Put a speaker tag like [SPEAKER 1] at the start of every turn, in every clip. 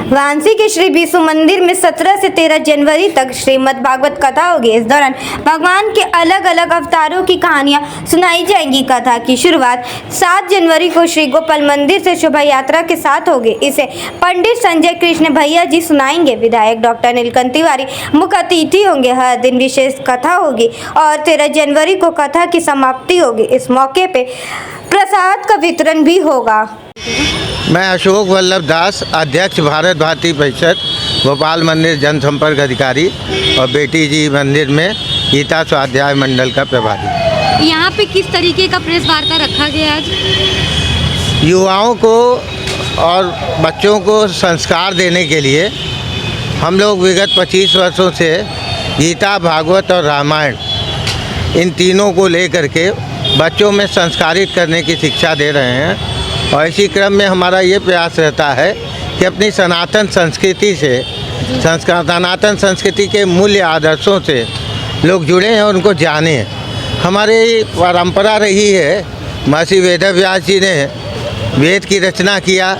[SPEAKER 1] वाराणसी के श्री विष्णु मंदिर में 17 से 13 जनवरी तक श्रीमद् भागवत कथा होगी। इस दौरान भगवान के अलग अलग अवतारों की कहानियां सुनाई जाएंगी। कथा की शुरुआत 7 जनवरी को श्री गोपाल मंदिर से शोभा यात्रा के साथ होगी। इसे पंडित संजय कृष्ण भैया जी सुनाएंगे। विधायक डॉक्टर नीलकंठ तिवारी मुख्य अतिथि होंगे। हर दिन विशेष कथा होगी और 13 जनवरी को कथा की समाप्ति होगी। इस मौके पे प्रसाद का वितरण भी होगा।
[SPEAKER 2] मैं अशोक वल्लभ दास, अध्यक्ष भारत भारती परिषद, गोपाल मंदिर जनसंपर्क अधिकारी और बेटी जी मंदिर में गीता स्वाध्याय मंडल का प्रभारी।
[SPEAKER 3] यहाँ पे किस तरीके का प्रेस वार्ता रखा गया आज?
[SPEAKER 2] युवाओं को और बच्चों को संस्कार देने के लिए हम लोग विगत 25 वर्षों से गीता, भागवत और रामायण इन तीनों को लेकर के बच्चों में संस्कारित करने की शिक्षा दे रहे हैं। और इसी क्रम में हमारा ये प्रयास रहता है कि अपनी सनातन संस्कृति से सनातन संस्कृति के मूल्य आदर्शों से लोग जुड़े और उनको जानें। हमारी परंपरा रही है, महर्षि वेदव्यास जी ने वेद की रचना किया।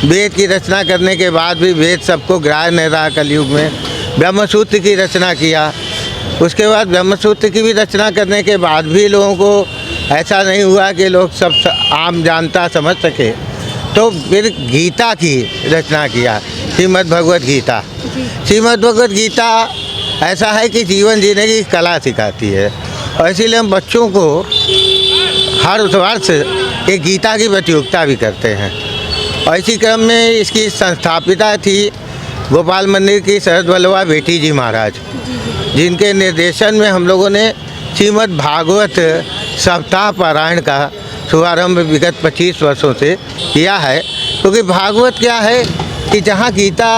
[SPEAKER 2] वेद की रचना करने के बाद भी वेद सबको ग्राह्य नहीं रहा। कलयुग में ब्रह्मसूत्र की रचना किया। उसके बाद ब्रह्मसूत्र की भी रचना करने के बाद भी लोगों को ऐसा नहीं हुआ कि लोग सब आम जानता समझ सके, तो फिर गीता की रचना किया, श्रीमद् भगवत गीता। श्रीमद् भगवत गीता ऐसा है कि जीवन जीने की कला सिखाती है और इसीलिए हम बच्चों को हर वर्ष एक गीता की प्रतियोगिता भी करते हैं। और इसी क्रम में इसकी संस्थापिका थी गोपाल मंदिर की शरद वल्लभा बेटी जी महाराज, जिनके निर्देशन में हम लोगों ने श्रीमद् भागवत सप्ताह पारायण का शुभारंभ विगत 25 वर्षों से किया है। क्योंकि भागवत क्या है कि जहाँ गीता,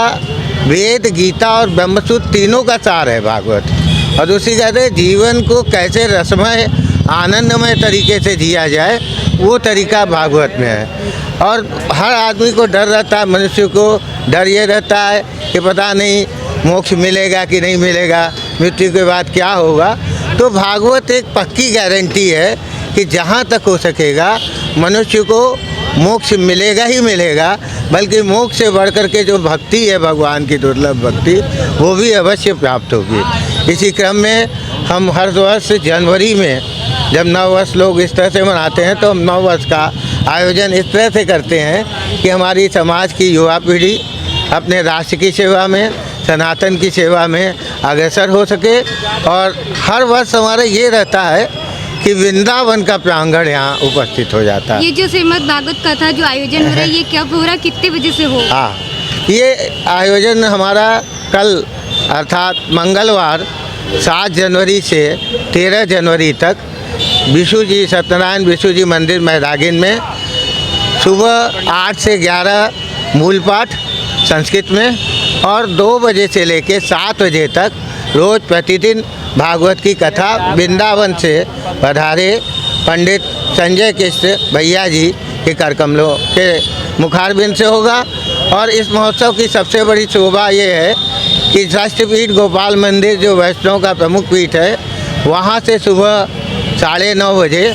[SPEAKER 2] वेद, गीता और ब्रह्मसूत्र तीनों का सार है भागवत। और दूसरी कहते हैं जीवन को कैसे रसमय आनंदमय तरीके से जिया जाए, वो तरीका भागवत में है। और हर आदमी को डर रहता है, मनुष्य को डर ये रहता है कि पता नहीं मोक्ष मिलेगा कि नहीं मिलेगा, मृत्यु के बाद क्या होगा। तो भागवत एक पक्की गारंटी है कि जहाँ तक हो सकेगा मनुष्य को मोक्ष मिलेगा ही मिलेगा, बल्कि मोक्ष से बढ़ कर के जो भक्ति है भगवान की दुर्लभ भक्ति, वो भी अवश्य प्राप्त होगी। इसी क्रम में हम हर वर्ष जनवरी में जब नववर्ष लोग इस तरह से मनाते हैं, तो हम नववर्ष का आयोजन इस तरह से करते हैं कि हमारी समाज की युवा पीढ़ी अपने राष्ट्र की सेवा में, सनातन की सेवा में अग्रसर हो सके। और हर वर्ष हमारा ये रहता है कि वृंदावन का प्रांगण यहाँ उपस्थित हो जाता है।
[SPEAKER 3] ये जो श्रीमद् भागवत कथा जो आयोजन हो रहा है, ये क्या पूरा कितने बजे से हो?
[SPEAKER 2] हाँ, ये आयोजन हमारा कल अर्थात मंगलवार 7 जनवरी से 13 जनवरी तक विष्णु जी, सत्यनारायण विष्णु जी मंदिर मैदागिन में सुबह 8 से 11 मूल पाठ संस्कृत में और 2 बजे से लेकर 7 बजे तक रोज़ प्रतिदिन भागवत की कथा वृंदावन से पधारे पंडित संजय कृष्ण भैया जी के करकमलों के मुखारबिंद से होगा। और इस महोत्सव की सबसे बड़ी शोभा ये है कि शक्तिपीठ गोपाल मंदिर जो वैष्णव का प्रमुख पीठ है, वहाँ से सुबह 9:30 बजे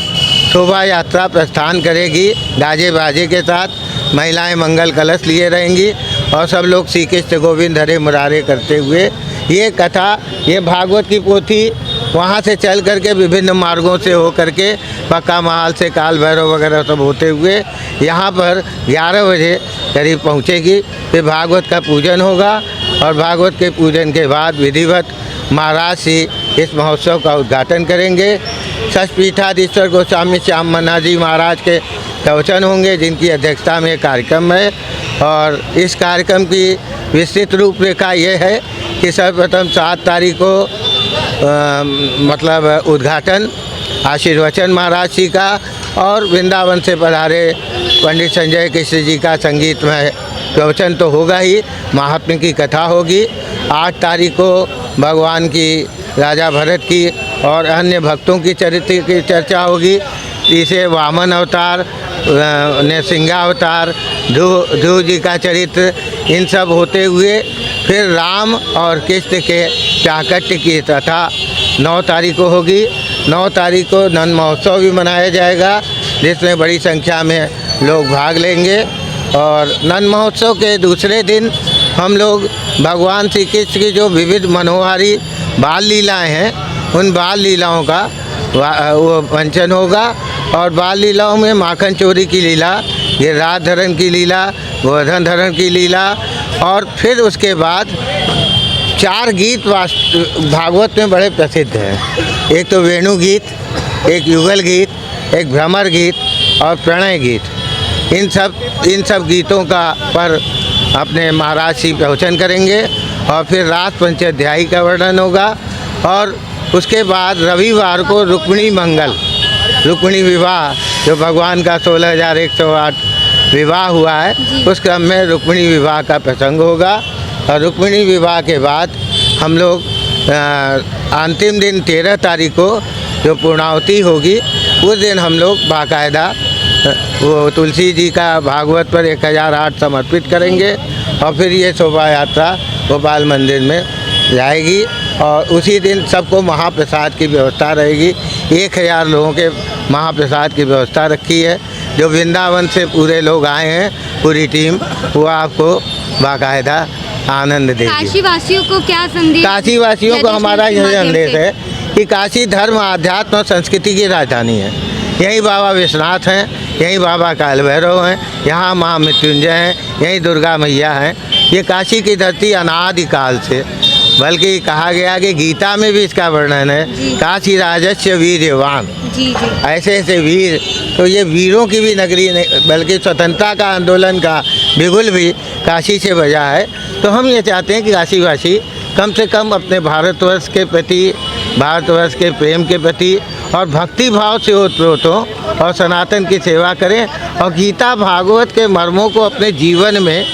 [SPEAKER 2] शोभा यात्रा प्रस्थान करेगी। गाजे बाजे के साथ महिलाएं मंगल कलश लिए रहेंगी और सब लोग श्री कृष्ण गोविंद हरे मुरारे करते हुए ये कथा, ये भागवत की पोथी वहाँ से चल करके विभिन्न मार्गों से हो करके पक्का महल से काल भैरव वगैरह सब होते हुए यहाँ पर 11 बजे करीब पहुँचेगी। फिर भागवत का पूजन होगा और भागवत के पूजन के बाद विधिवत महाराज जी इस महोत्सव का उद्घाटन करेंगे। शक्तिपीठाधीश्वर गोस्वामी श्याम मन्ना जी महाराज के प्रवचन होंगे, जिनकी अध्यक्षता में कार्यक्रम है। और इस कार्यक्रम की विस्तृत रूपरेखा ये है कि सर्वप्रथम 7 तारीख को मतलब उद्घाटन आशीर्वचन महाराज जी का और वृंदावन से पधारे पंडित संजय कृष्ण जी का संगीतमय प्रवचन तो होगा ही, महात्म्य की कथा होगी। 8 तारीख को भगवान की, राजा भरत की और अन्य भक्तों की चरित्र की चर्चा होगी। इसे वामन अवतार, नृसिंहावतार, ध्रुव जी का चरित्र, इन सब होते हुए फिर राम और कृष्ण के प्राकट्य की कथा 9 तारीख को होगी। 9 तारीख को नंद महोत्सव भी मनाया जाएगा, जिसमें बड़ी संख्या में लोग भाग लेंगे। और नंद महोत्सव के दूसरे दिन हम लोग भगवान श्री कृष्ण की जो विविध मनोहारी बाल लीलाएँ हैं, उन बाल लीलाओं का वो मंचन होगा। और बाल लीलाओं में माखन चोरी की लीला, ये रात धरण की लीला, गोवर्धन धरण की लीला, और फिर उसके बाद 4 गीत भागवत में बड़े प्रसिद्ध हैं। एक तो वेणु गीत, एक युगल गीत, एक भ्रमर गीत और प्रणय गीत। इन सब गीतों का पर अपने महाराज श्री प्रवचन करेंगे और फिर रास पंचाध्यायी का वर्णन होगा। और उसके बाद रविवार को रुक्मिणी विवाह, जो भगवान का 16,108 विवाह हुआ है, उस क्रम में रुक्मिणी विवाह का प्रसंग होगा। और रुक्मिणी विवाह के बाद हम लोग अंतिम दिन 13 तारीख को जो पूर्णाहुति होगी, उस दिन हम लोग बाकायदा वो तुलसी जी का भागवत पर 1008 समर्पित करेंगे। और फिर ये शोभा यात्रा गोपाल मंदिर में जाएगी और उसी दिन सबको महाप्रसाद की व्यवस्था रहेगी। 1000 लोगों के महाप्रसाद की व्यवस्था रखी है। जो वृंदावन से पूरे लोग आए हैं, पूरी टीम, वो आपको बाकायदा आनंद देगी।
[SPEAKER 3] काशी वासियों को क्या संदेश?
[SPEAKER 2] काशी वासियों को हमारा यह संदेश है कि काशी धर्म, आध्यात्म और संस्कृति की राजधानी है। यहीं बाबा विश्वनाथ हैं, यहीं बाबा काल भैरव हैं, यहाँ माँ मृत्युंजय हैं, यहीं दुर्गा मैया हैं। ये काशी की धरती अनादिकाल से, बल्कि कहा गया कि गीता में भी इसका वर्णन है, काशी राजस्य वीर्यवान। ऐसे ऐसे वीर, तो ये वीरों की भी नगरी नहीं, बल्कि स्वतंत्रता का आंदोलन का बिगुल भी काशी से बजा है। तो हम ये चाहते हैं कि काशीवासी कम से कम अपने भारतवर्ष के प्रति, भारतवर्ष के प्रेम के प्रति और भक्ति भाव से ओतप्रोत हों और सनातन की सेवा करें और गीता भागवत के मर्मों को अपने जीवन में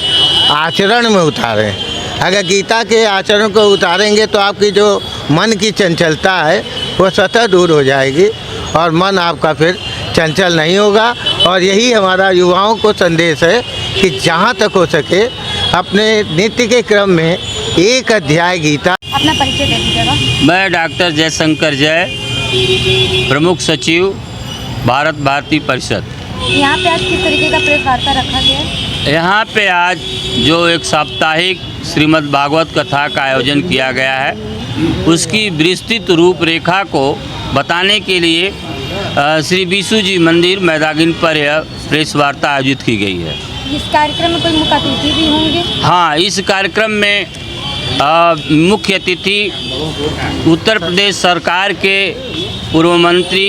[SPEAKER 2] आचरण में उतारें। अगर गीता के आचरण को उतारेंगे तो आपकी जो मन की चंचलता है वो स्वतः दूर हो जाएगी और मन आपका फिर चंचल नहीं होगा। और यही हमारा युवाओं को संदेश है कि जहाँ तक हो सके अपने नित्य के क्रम में एक अध्याय गीता।
[SPEAKER 1] अपना परिचय दे दीजिएगा।
[SPEAKER 4] मैं डॉक्टर जयशंकर जय, प्रमुख सचिव भारत भारती परिषद।
[SPEAKER 1] यहाँ पे आज किस तरीके का प्रेस वार्ता रखा गया है?
[SPEAKER 4] यहाँ पे आज जो एक साप्ताहिक श्रीमद् भागवत कथा का आयोजन किया गया है, उसकी विस्तृत रूपरेखा को बताने के लिए श्री विशु जी मंदिर मैदागिन पर यह प्रेस वार्ता आयोजित की गई है।
[SPEAKER 1] इस कार्यक्रम में कोई मुख्य अतिथि भी होंगे?
[SPEAKER 4] हाँ, इस कार्यक्रम में मुख्य अतिथि उत्तर प्रदेश सरकार के पूर्व मंत्री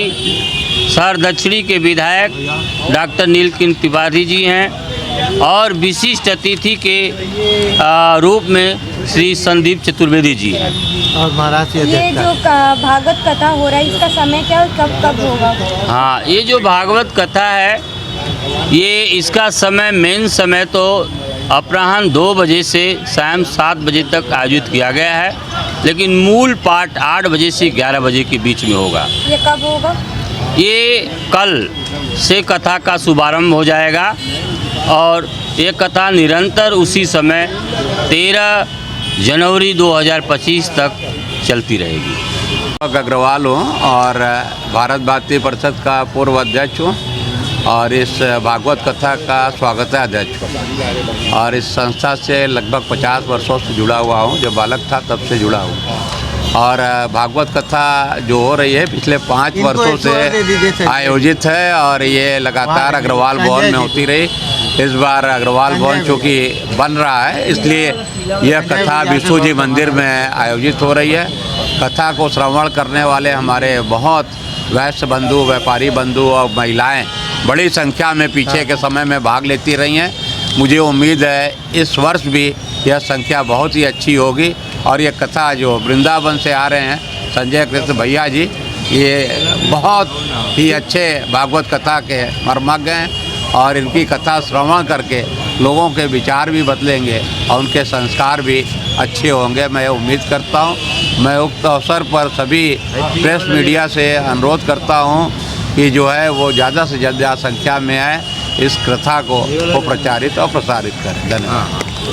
[SPEAKER 4] शहर दक्षिणी के विधायक डॉक्टर नीलकंठ तिवारी जी हैं और विशिष्ट अतिथि के रूप में श्री संदीप चतुर्वेदी जी हैं।
[SPEAKER 2] और महाराज
[SPEAKER 1] ये जो भागवत कथा हो रहा है, इसका समय क्या और कब होगा?
[SPEAKER 4] हाँ, ये जो भागवत कथा है, ये इसका समय, मेन समय तो अपराह्न 2 बजे से शाम 7 बजे तक आयोजित किया गया है, लेकिन मूल पाठ 8 बजे से 11 बजे के बीच में होगा।
[SPEAKER 1] ये कब होगा?
[SPEAKER 4] ये कल से कथा का शुभारंभ हो जाएगा और ये कथा निरंतर उसी समय 13 जनवरी 2025 तक चलती रहेगी।
[SPEAKER 5] अग्रवाल हूँ और भारत भारती परिषद का पूर्व अध्यक्ष हूँ और इस भागवत कथा का स्वागत अध्यक्ष हूँ और इस संस्था से लगभग 50 वर्षों से जुड़ा हुआ हूँ। जब बालक था तब से जुड़ा हूँ और भागवत कथा जो हो रही है पिछले 5 वर्षों से आयोजित है और ये लगातार अग्रवाल भवन में होती रही। इस बार अग्रवाल भवन चूँकि बन रहा है, इसलिए यह कथा विशु जी मंदिर में आयोजित हो रही है। कथा को श्रवण करने वाले हमारे बहुत वैश्य बंधु, व्यापारी बंधु और महिलाएं बड़ी संख्या में पीछे के समय में भाग लेती रही हैं। मुझे उम्मीद है इस वर्ष भी यह संख्या बहुत ही अच्छी होगी और ये कथा जो वृंदावन से आ रहे हैं संजय कृष्ण भैया जी, ये बहुत ही अच्छे भागवत कथा के मर्मज्ञ हैं और इनकी कथा श्रवण करके लोगों के विचार भी बदलेंगे और उनके संस्कार भी अच्छे होंगे, मैं उम्मीद करता हूँ। मैं उक्त अवसर पर सभी प्रेस मीडिया से अनुरोध करता हूँ कि जो है वो ज़्यादा से ज़्यादा संख्या में आए, इस कथा को प्रचारित और प्रसारित करें। धन्यवाद।